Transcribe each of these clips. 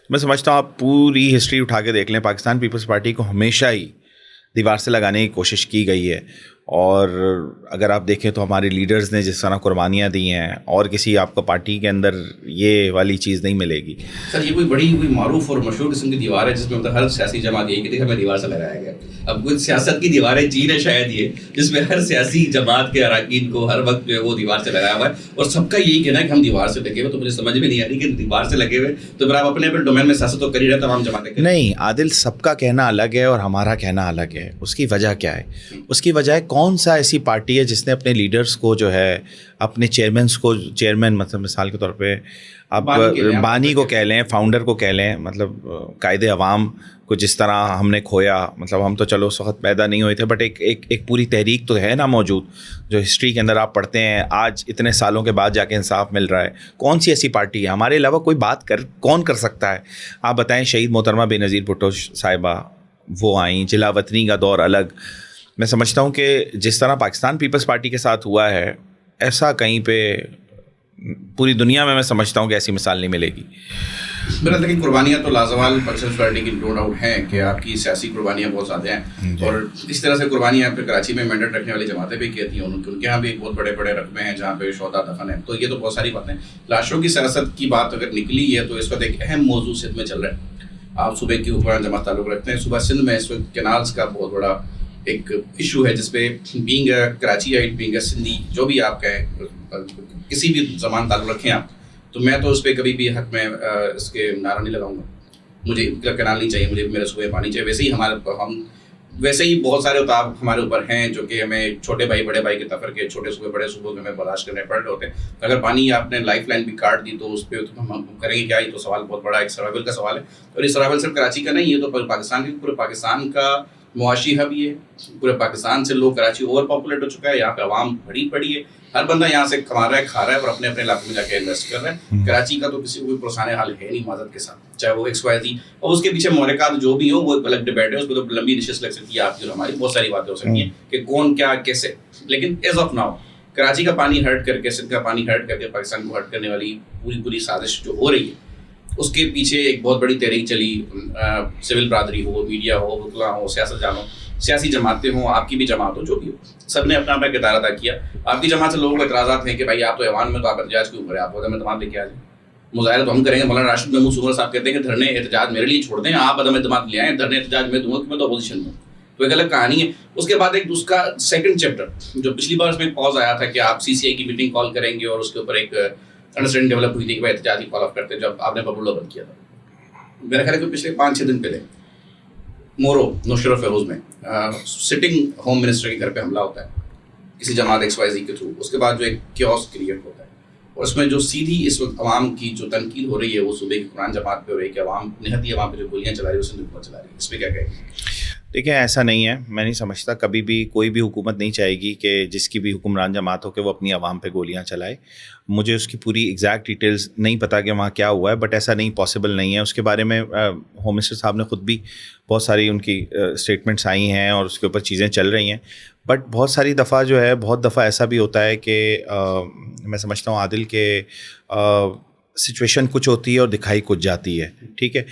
میں سمجھتا ہوں آپ پوری ہسٹری اٹھا کے دیکھ لیں، پاکستان پیپلز پارٹی کو ہمیشہ ہی دیوار سے لگانے کی کوشش کی گئی ہے، اور اگر آپ دیکھیں تو ہمارے لیڈرز نے جس طرح قربانیاں دی ہیں، اور کسی آپ کو پارٹی کے اندر یہ والی چیز نہیں ملے گی. سر یہ کوئی معروف اور مشہور قسم کی دیوار ہے جس میں ہر سیاسی جماعت یہی کہتی ہے ہمیں دیوار سے لگایا گیا. اب کچھ سیاست کی دیواریں چین ہے شاید یہ، جس میں ہر سیاسی جماعت کے اراکین کو ہر وقت جو ہے وہ دیوار سے لگایا ہوا ہے، اور سب کا یہی کہنا ہے کہ ہم دیوار سے لگے ہوئے. تو مجھے سمجھ میں نہیں آ رہی کہ دیوار سے لگے ہوئے تو پھر آپ اپنے ڈومین میں سیاست تو کر ہی رہے تمام جماعتیں. نہیں عادل، سب کا کہنا الگ ہے اور ہمارا کہنا الگ ہے. اس کی وجہ کیا ہے؟ اس کی وجہ ہے کون سا ایسی پارٹی ہے جس نے اپنے لیڈرز کو جو ہے، اپنے چیئرمینس کو، چیئرمین مطلب مثال کے طور پہ آپ بانی کو کہہ لیں، فاؤنڈر کو کہہ لیں، مطلب قائد عوام کو جس طرح ہم نے کھویا. مطلب ہم تو چلو اس وقت پیدا نہیں ہوئے تھے، بٹ ایک پوری تحریک تو ہے نا موجود، جو ہسٹری کے اندر آپ پڑھتے ہیں. آج اتنے سالوں کے بعد جا کے انصاف مل رہا ہے. کون سی ایسی پارٹی ہے ہمارے علاوہ؟ کوئی بات کون کر سکتا ہے؟ آپ بتائیں. شہید محترمہ بے نظیر بھٹو صاحبہ وہ آئیں، جلا وطنی کا دور الگ. میں سمجھتا ہوں کہ جس طرح پاکستان پیپلز پارٹی کے ساتھ ہوا ہے، ایسا کہیں پہ پوری دنیا میں سمجھتا ہوں کہ ایسی مثال نہیں ملے گی. میرا لیکن قربانیاں تو لازوال پاکستان پارٹی کی نو ڈاؤٹ ہیں کہ آپ کی سیاسی قربانیاں بہت زیادہ ہیں، اور اس طرح سے قربانیاں پھر کراچی میں مینڈیٹ رکھنے والی جماعتیں بھی کہتی ہیں، ان کے یہاں بھی بہت بڑے بڑے رقبے ہیں جہاں پہ شہداء دفن ہیں. تو یہ تو بہت ساری باتیں. لاشوں کی سیاست کی بات اگر نکلی ہے تو اس وقت ایک اہم موضوع سندھ میں چل رہا ہے. آپ صوبے کی حکمران جماعت تعلق رکھتے ہیں. صوبہ سندھ میں اس وقت کینالز کا بہت بڑا ایک ایشو ہے، جس پہ بینگ کراچی آئٹ، بینگ سندھی، جو بھی آپ کہیں، کسی بھی زبان تعلق رکھیں آپ، تو میں تو اس پہ کبھی بھی حق میں اس کے نعرہ نہیں لگاؤں گا. مجھے کینال نہیں چاہیے، مجھے میرے صوبے پانی چاہیے. ویسے ہی بہت سارے اتاب ہمارے اوپر ہیں جو کہ ہمیں چھوٹے بھائی بڑے بھائی کے تفر کے چھوٹے صوبے بڑے صوبوں میں ہمیں برداشت کرنے پڑ رہے ہوتے ہیں. اگر پانی آپ نے لائف لائن بھی کاٹ دی تو اس پہ ہم کریں گے کیا؟ یہ تو سوال بہت بڑا ایک سروائیول کا سوال ہے. اور یہ سروائیول صرف کراچی کا نہیں، یہ تو پاکستان کے پورے پاکستان کا معاشی ہب یہ ہے. پورے پاکستان سے لوگ، کراچی اوور پاپولیٹ ہو چکا ہے، یہاں پہ عوام بڑی پڑی ہے، ہر بندہ یہاں سے کما رہا ہے، کھا رہا ہے اور اپنے اپنے علاقے میں جا کے انویسٹ کر رہا ہے. کراچی کا تو کسی کو کوئی پرسان حال ہے نہیں معذرت کے ساتھ، چاہے وہ ایکس وائی زی، اور اس کے پیچھے محرکات جو بھی ہوں وہ الگ ڈبیٹ ہے. اس کو تو لمبی نشست لگ سکتی ہے آپ کی اور ہماری، بہت ساری باتیں ہو سکتی ہیں کہ کون کیا کیسے. لیکن ایز آف ناؤ کراچی کا پانی ہرٹ کر کے، سندھ کا پانی ہرٹ کر کے پاکستان کو ہرٹ کرنے والی پوری سازش جو ہو رہی ہے، اس کے پیچھے ایک بہت بڑی تحریک چلی. سول برادری ہو، میڈیا ہو، وکلا ہو، سیاست جانو، سیاسی جماعتیں ہوں، آپ کی بھی جماعت ہو، جو بھی ہو، سب نے اپنا اپنا کردار ادا کیا. آپ کی جماعت سے لوگوں کو اعتراضات ہیں کہ بھائی آپ تو ایوان میں تو آپ احتجاج کیوں کریں، آپ عدم اعتماد لے کے آ جائیں. مظاہرہ تو ہم کریں گے. مولانا راشد محمود عمر صاحب کہتے ہیں کہ دھرنے احتجاج میرے لیے چھوڑ دیں، آپ عدم اعتماد لے آئیں، دھرنے احتجاج میں دوں گا کہ میں تو اپوزیشن میں ہوں. تو ایک الگ کہانی ہے. اس کے بعد ایک اس کا سیکنڈ چیپٹر جو پچھلی بار اس میں ایک پاز آیا تھا کہ آپ سی سی آئی کی میٹنگ کال کریں گے، اور اس کے اوپر ایک انڈرسٹینڈنگ ڈیولپ ہوئی تھی کہ بھائی احتجاجی کال آف کرتے ہیں، جب آپ نے ببلو بند کیا تھا. میرا خیال ہے کہ پچھلے 5-6 دن پہلے مورو نوشرف فیروز میں سٹنگ ہوم منسٹر کے گھر پہ حملہ ہوتا ہے کسی جماعت ایکس وائی زی کے تھرو. اس کے بعد جو ایک کیوس کریٹ ہوتا ہے، اور اس میں جو سیدھی اس وقت عوام کی جو تنقید ہو رہی ہے وہ صوبے کی قرآن جماعت پہ ہو رہی ہے کہ عوام نہتی عوام پہ جو گولیاں چلا رہی ہے، اسے حکومت چلا رہی ہے. اس پہ کیا کہیں گے؟ دیکھیں ایسا نہیں ہے. میں نہیں سمجھتا کبھی بھی کوئی بھی حکومت نہیں چاہے گی کہ جس کی بھی حکمران جماعت ہو کہ وہ اپنی عوام پہ گولیاں چلائے. مجھے اس کی پوری ایگزیکٹ ڈیٹیلز نہیں پتا کہ وہاں کیا ہوا ہے، بٹ ایسا نہیں پاسبل نہیں ہے. اس کے بارے میں ہوم منسٹر صاحب نے خود بھی بہت ساری ان کی اسٹیٹمنٹس آئی ہیں اور اس کے اوپر چیزیں چل رہی ہیں. بٹ بہت ساری دفعہ جو ہے، بہت دفعہ ایسا بھی ہوتا ہے کہ میں سمجھتا ہوں عادل کہ سچویشن کچھ ہوتی ہے اور دکھائی کچھ جاتی ہے. ٹھیک ہے،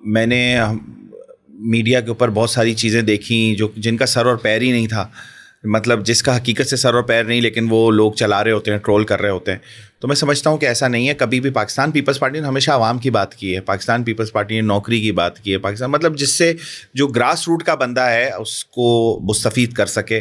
میں نے میڈیا کے اوپر بہت ساری چیزیں دیکھیں جن کا سر اور پیر ہی نہیں تھا، مطلب جس کا حقیقت سے سر اور پیر نہیں، لیکن وہ لوگ چلا رہے ہوتے ہیں، ٹرول کر رہے ہوتے ہیں. تو میں سمجھتا ہوں کہ ایسا نہیں ہے. کبھی بھی پاکستان پیپلز پارٹی نے ہمیشہ عوام کی بات کی ہے. پاکستان پیپلز پارٹی نے نوکری کی بات کی ہے. پاکستان مطلب جس سے جو گراس روٹ کا بندہ ہے اس کو مستفید کر سکے.